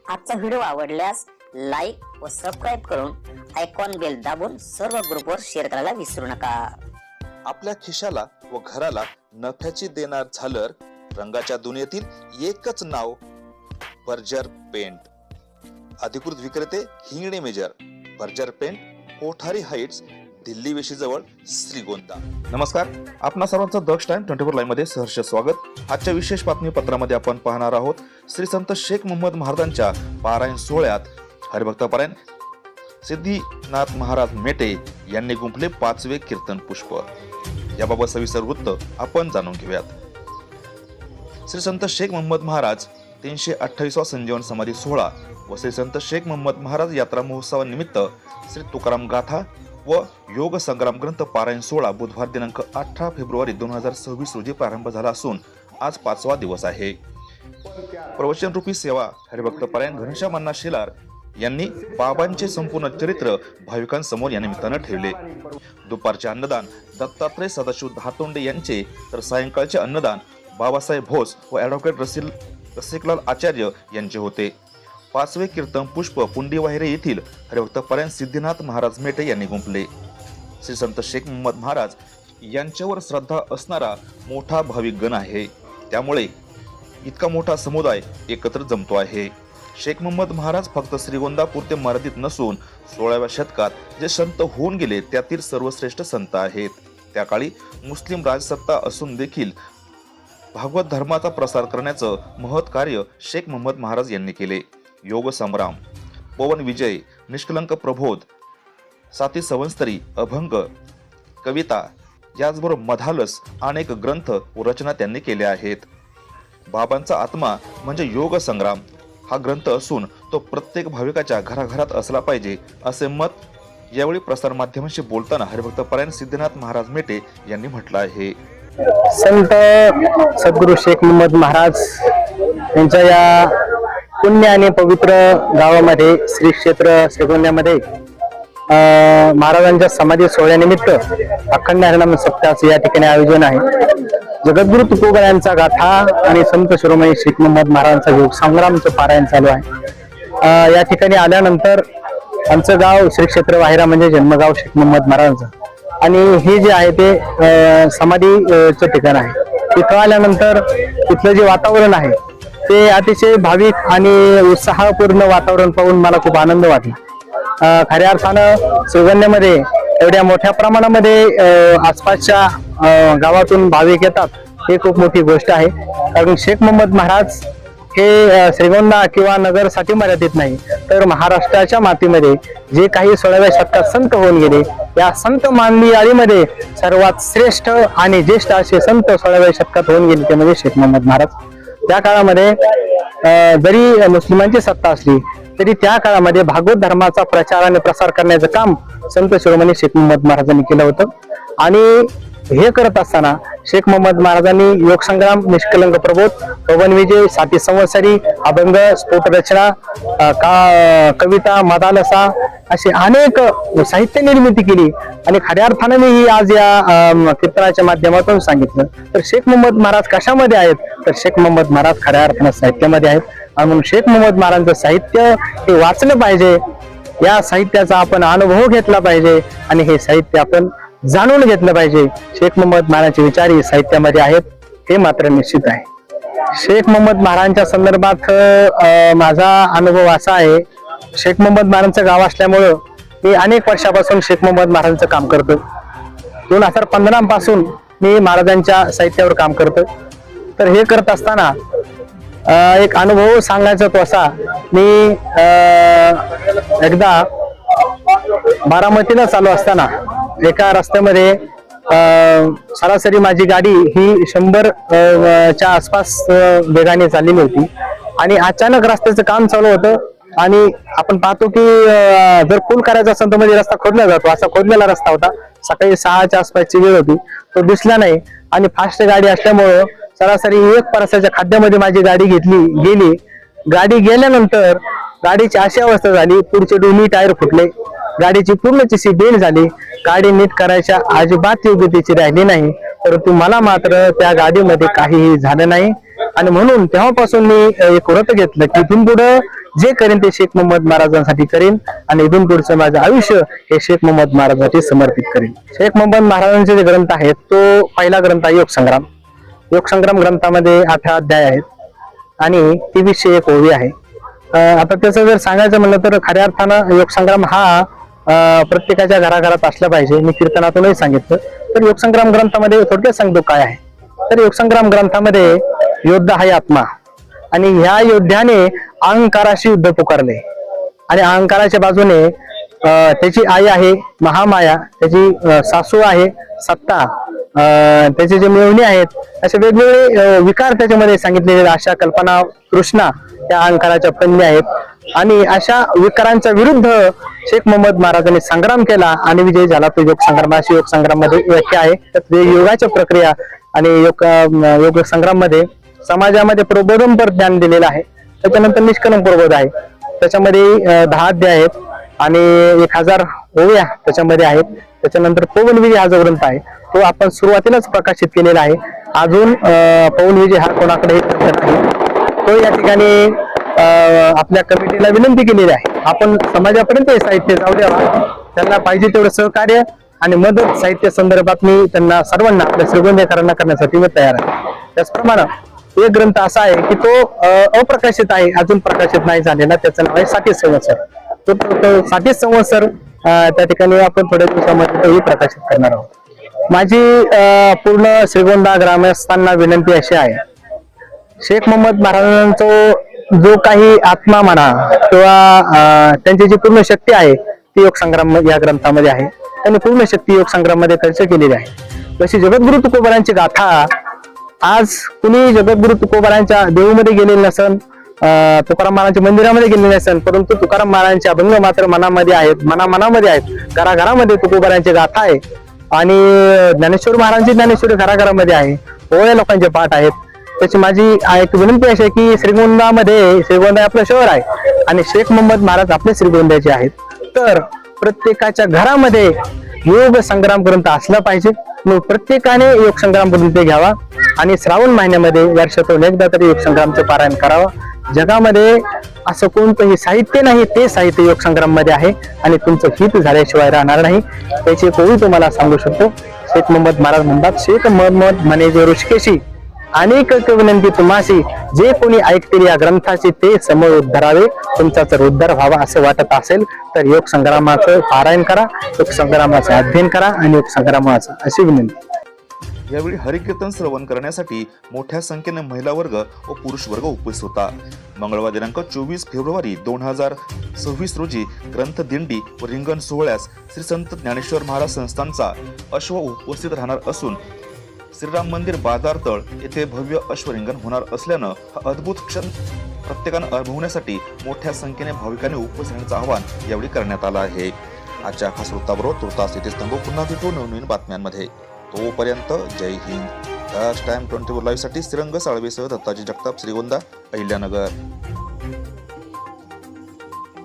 आजचा व्हिडिओ आवडल्यास लाईक व सबस्क्राईब करून आयकॉन बेल दाबून सर्व ग्रुपवर शेअर करायला विसरू नका। आपल्या खिशाला व घराला नफ्याची देणार झालर रंगाच्या दुनियेतील एकच नाव बर्जर पेंट। अधिकृत विक्रेते हिंगणे मेजर, Berger paint, Kothari heights, Delhi वेशीजवळ, श्रीगोंदा। नमस्कार, आपणा सर्वांचं दक्ष टाइम 24 लाईव्ह मध्ये सहर्ष स्वागत। आजच्या विशेष बातमीपत्रामध्ये आपण पाहणार आहोत श्री संत शेख मोहम्मद महाराजांच्या पारायण सोहळ्यात हरिभक्तपरायण सिद्धीनाथ महाराज मेटे यांनी गुंफले 5वे कीर्तन पुष्प। याबाबत सविस्तर वृत्त आपण जाणून घेऊयात। श्री संत शेख मोहम्मद महाराज 328वा संजीवन समाधी सोहळा व श्री संत शेख मोहम्मद महाराज यात्रा महोत्सवानिमित्त श्री तुकाराम गाथा व योग संग्राम ग्रंथ पारायण सोहळा बुधवार दिनांक 18 फेब्रुवारी 2026 रोजी प्रारंभ झाला असून आज 5वा दिवस आहे। प्रवचन रूपी सेवा हरिभक्तपरायण घनश्याम अण्णा शेलार यांनी बाबांचे संपूर्ण चरित्र भाविकांसमोर या निमित्तानं ठेवले। दुपारचे अन्नदान दत्तात्रय सदाशिव धातोंडे यांचे, तर सायंकाळचे अन्नदान बाबासाहेब भोस व ॲडव्होकेट रसिकलाल आचार्य यांचे होते। 5वे कीर्तन पुष्प पुंडी वाहिरे येथील हरिभक्तपरायण सिद्धीनाथ महाराज मेटे यांनी गुंफले। श्री संत शेख मोहम्मद महाराज यांच्यावर श्रद्धा असणारा मोठा भाविक गण आहे, त्यामुळे इतका मोठा समुदाय एकत्र जमतो आहे। शेख मोहम्मद महाराज फक्त श्रीगोंदा पुरते मर्यादित नसून 16व्या शतकात जे संत होऊन गेले त्यातील सर्वश्रेष्ठ संत आहेत। त्या काळी मुस्लिम राजसत्ता असून देखील भागवत धर्माचा प्रसार करण्याचं महत् कार्य शेख मोहम्मद महाराज यांनी केले। योग संग्राम, पवन विजय, निष्कलंक प्रबोध, साती संवत्सरी, अभंग, कविता याचबरोबर मधालस अनेक ग्रंथ व रचना त्यांनी केल्या आहेत। बाबांचा आत्मा म्हणजे योग संग्राम हा ग्रंथ असून तो प्रत्येक भाविकाच्या घराघरात असला पाहिजे असे मत यावेळी प्रसार माध्यमांशी बोलताना हरिभक्तपरायण सिद्धीनाथ महाराज मेटे यांनी म्हटलं आहे। संत सद्गुरु शेख मोहम्मद महाराज यांच्या या पुण्य आणि पवित्र गावामध्ये श्री क्षेत्र श्रीगोंद्यामध्ये महाराजांच्या समाधी सोहळ्यानिमित्त अखंड हरिनाम सप्ताहाचे या ठिकाणी आयोजन आहे। जगद्गुरु तुकोबांचा गाथा आणि संत शिरोमणी शेख मोहम्मद महाराजांचा योग संग्रामचं पारायण चालू आहे। या ठिकाणी आल्यानंतर आमचं गाव श्री क्षेत्र वाहिरा म्हणजे जन्मगाव शेख मोहम्मद महाराजांचं आणि हे जे आहे ते समाधीचं ठिकाण आहे। तिथं आल्यानंतर तिथलं जे वातावरण आहे ते अतिशय भाविक आणि उत्साहपूर्ण वातावरण पाहून मला खूप आनंद वाटला। खऱ्या अर्थानं श्रीगोंद्यामध्ये एवढ्या मोठ्या प्रमाणामध्ये आसपासच्या गावातून भाविक येतात हे खूप मोठी गोष्ट आहे। कारण शेख मोहम्मद महाराज हे श्रीगोंदा किंवा नगरसाठी मर्यादित नाही, तर महाराष्ट्राच्या मातीमध्ये जे काही 16व्या शतकात संत होऊन गेले या संत मानवी याळीमध्ये सर्वात श्रेष्ठ आणि ज्येष्ठ असे संत 16व्या शतकात होऊन गेले ते म्हणजे शेख मोहम्मद महाराज। त्या काळामध्ये जरी मुस्लिमांची सत्ता असली तरी त्या काळामध्ये भागवत धर्माचा प्रचार आणि प्रसार करण्याचं काम संत शिरोमणी शेख मोहम्मद महाराजांनी केलं होतं। आणि हे करत असताना शेख मोहम्मद महाराजांनी योग संग्राम, निष्कलंक प्रबोध, पवन विजय, साती संवत्सरी, अभंग, स्फोट रचना, कविता, मदालसा अशी अनेक साहित्य निर्मिती केली आणि खऱ्या अर्थाने मी ही आज या कीर्तनाच्या माध्यमातून सांगितलं। तर शेख मोहम्मद महाराज कशामध्ये आहेत, तर शेख मोहम्मद महाराज खऱ्या अर्थाने साहित्यामध्ये आहेत। आणि म्हणून शेख मोहम्मद महाराजांचं साहित्य हे वाचलं पाहिजे, या साहित्याचा आपण अनुभव घेतला पाहिजे आणि हे साहित्य आपण जाणून घेतलं पाहिजे। शेख मोहम्मद महाराजांचे विचार हे साहित्यामध्ये आहेत हे मात्र निश्चित आहे। शेख मोहम्मद महाराजांच्या संदर्भात माझा अनुभव असा आहे, शेख मोहम्मद महाराजांचं गाव असल्यामुळं मी अनेक वर्षापासून शेख मोहम्मद महाराजांचं काम करतो। 2015 पासून मी महाराजांच्या साहित्यावर काम करतो। तर हे करत असताना एक अनुभव सांगायचा तो असा, मी एकदा बारामतीला चालू असताना एका रस्त्यामध्ये सरासरी माझी गाडी ही 100च्या आसपास वेगाने चाललेली होती आणि अचानक रस्त्याचं काम चालू होतं आणि आपण पाहतो की जर पूल करायचा असेल तर मध्ये रस्ता खोदला जातो, असा खोदलेला रस्ता होता। सकाळी 6च्या आसपासची वेळ होती, तो दिसला नाही आणि फास्ट गाडी असल्यामुळं सरासरी 1 परसाच्या खाद्यामध्ये माझी गाडी गेली। गाडी गेल्यानंतर गाडीची अशी अवस्था झाली, पुढचे दोन्ही टायर फुटले, गाडीची पूर्णची सी बेंड झाली, गाडी नीट करायच्या अजिबात योग्यतेची राहिली नाही। परंतु मला मात्र त्या गाडीमध्ये काहीही झालं नाही। आणि म्हणून तेव्हापासून मी एक व्रत घेतलं की इथून पुढं जे करेन ते शेख मोहम्मद महाराजांसाठी करेन आणि इथून पुढचं माझं आयुष्य हे शेख मोहम्मद महाराजांसाठी समर्पित करेन. शेख मोहम्मद महाराजांचे जे ग्रंथ आहेत तो पहिला ग्रंथ आहे योग संग्राम. योग संग्राम ग्रंथामध्ये 18 अध्याय आहेत आणि 2301 ओवी आहे. आता त्याचं जर सांगायचं म्हणलं तर खऱ्या अर्थानं योग संग्राम हा प्रत्येकाच्या घराघरात असला पाहिजे. मी कीर्तनातूनही सांगितलं. तर योग संग्राम ग्रंथामध्ये थोडक्यात सांगतो काय आहे. तर योग संग्राम ग्रंथामध्ये योद्धा आहे आत्मा आणि ह्या योद्ध्याने अहंकाराशी युद्ध पुकारले आणि अहंकाराच्या बाजूने त्याची आई आहे महामाया, त्याची सासू आहे सत्ता, त्याचे जे मेवणी आहेत, असे वेगवेगळे विकार त्याच्यामध्ये सांगितलेले. अशा कल्पना तृष्णा त्या अहंकाराच्या कन्या आहेत आणि अशा विकारांच्या विरुद्ध शेख मोहम्मद महाराजांनी संग्राम केला आणि विजय झाला. तो योग संग्राम अशी योग संग्राम मध्ये व्याख्या आहे. तर योगाच्या प्रक्रिया आणि योग संग्राम मध्ये समाजामध्ये प्रबोधनपर ज्ञान दिलेलं आहे. त्याच्यानंतर निष्कलंक प्रबोध आहे. त्याच्यामध्ये 10 अध्याय आहेत आणि 1000 ओव्या त्याच्यामध्ये आहेत. त्याच्यानंतर पवन विजय हा जो ग्रंथ आहे तो आपण सुरुवातीलाच प्रकाशित केलेला आहे. अजून पवन विजय हा कोणाकडे नाही. तो या ठिकाणी आपल्या कमिटीला विनंती केलेली आहे. आपण समाजापर्यंत हे साहित्य जाऊ द्यावा. त्यांना पाहिजे तेवढं सहकार्य आणि मदत साहित्य संदर्भात मी त्यांना सर्वांना आपल्या श्रीगोंदेकरांना करण्यासाठी मी तयार आहे. त्याचप्रमाणे एक ग्रंथ असा आहे की तो अप्रकाशित आहे, अजून प्रकाशित नाही झालेला. त्याचं नाव आहे 60 संवत्सर. तो 60 संवत्सर त्या ठिकाणी आपण थोड्या दिवसामध्ये प्रकाशित करणार आहोत. माझी पूर्ण श्रीगोंदा ग्रामस्थांना विनंती अशी आहे, शेख मोहम्मद महाराजांचा जो काही आत्मा म्हणा किंवा त्यांची जी पूर्ण शक्ती आहे ती योग संग्राम या ग्रंथामध्ये आहे. त्यांनी पूर्ण शक्ती योग संग्राम मध्ये खर्च केलेली आहे. जशी जगद्गुरु तुकोबारांची गाथा आज कुणी जगद्गुरु तुकोबारांच्या देऊमध्ये गेलेले नसन, तुकाराम महाराजांच्या मंदिरामध्ये गेलेले नसन, परंतु तुकाराम महाराजांच्या अभंग मात्र मनामध्ये आहेत, मनामनामध्ये आहेत. घराघरामध्ये तुकोबारांची गाथा आहे आणि ज्ञानेश्वर महाराजांची ज्ञानेश्वरी घराघरामध्ये आहे. ओळ्या लोकांचे पाठ आहेत. त्याची माझी एक विनंती अशी आहे की श्रीगोंदा आपलं शहर आहे आणि शेख मोहम्मद महाराज आपले श्रीगोंद्याचे आहेत. तर प्रत्येकाच्या घरामध्ये योग संग्राम ग्रंथ असला पाहिजे. मग प्रत्येकाने योग संग्राम ग्रंथ घ्यावा आणि श्रावण महिन्यामध्ये वर्षातून एकदा तरी योग संग्रामचे पारायण करावं. जगामध्ये असं कोणतंही साहित्य नाही ते साहित्य योग संग्राम मध्ये आहे आणि तुमचं हित झाल्याशिवाय राहणार नाही. त्याची ओळी तुम्हाला सांगू शकतो. शेख मोहम्मद महाराज म्हणतात, शेख मोहम्मद म्हणे जे ऋषिकेशी अनेक विनंती तुम्हाशी, जे कोणी ऐकतील या ग्रंथाची ते समोर उद्धरावे. तुमचा जर उद्धार व्हावा असं वाटत असेल तर योग संग्रामाचं पारायण करा, योग संग्रामाचं अध्ययन करा आणि योग संग्रामाचं अशी विनंती. यावेळी हरिकीर्तन श्रवण करण्यासाठी मोठ्या संख्येने महिला वर्ग व पुरुष वर्ग उपस्थित होता. मंगळवार दिनांक 24 फेब्रुवारी 2026 रोजी ग्रंथ दिंडी व रिंगण सोहळ्यास श्री संत ज्ञानेश्वर महाराज संस्थानचा अश्व उपस्थित राहणार असून श्रीराम मंदिर बाजारतळ येथे भव्य अश्वरिंगण होणार असल्यानं हा अद्भुत क्षण प्रत्येकानं अनुभवण्यासाठी मोठ्या संख्येने भाविकांनी उपस्थित राहण्याचं आवाहन यावेळी करण्यात आलं आहे. आजच्या खास वृत्ताबरोबर तुर्तास येथे स्तंभ पुन्हा भेटू नवनवीन बातम्यांमध्ये. तोपर्यंत जय हिंद. टाइम 24 लाईव्ह साठी श्रीरंग साळवेसह दत्ताजी जगताप, श्रीगोंदा, अहिल्यानगर.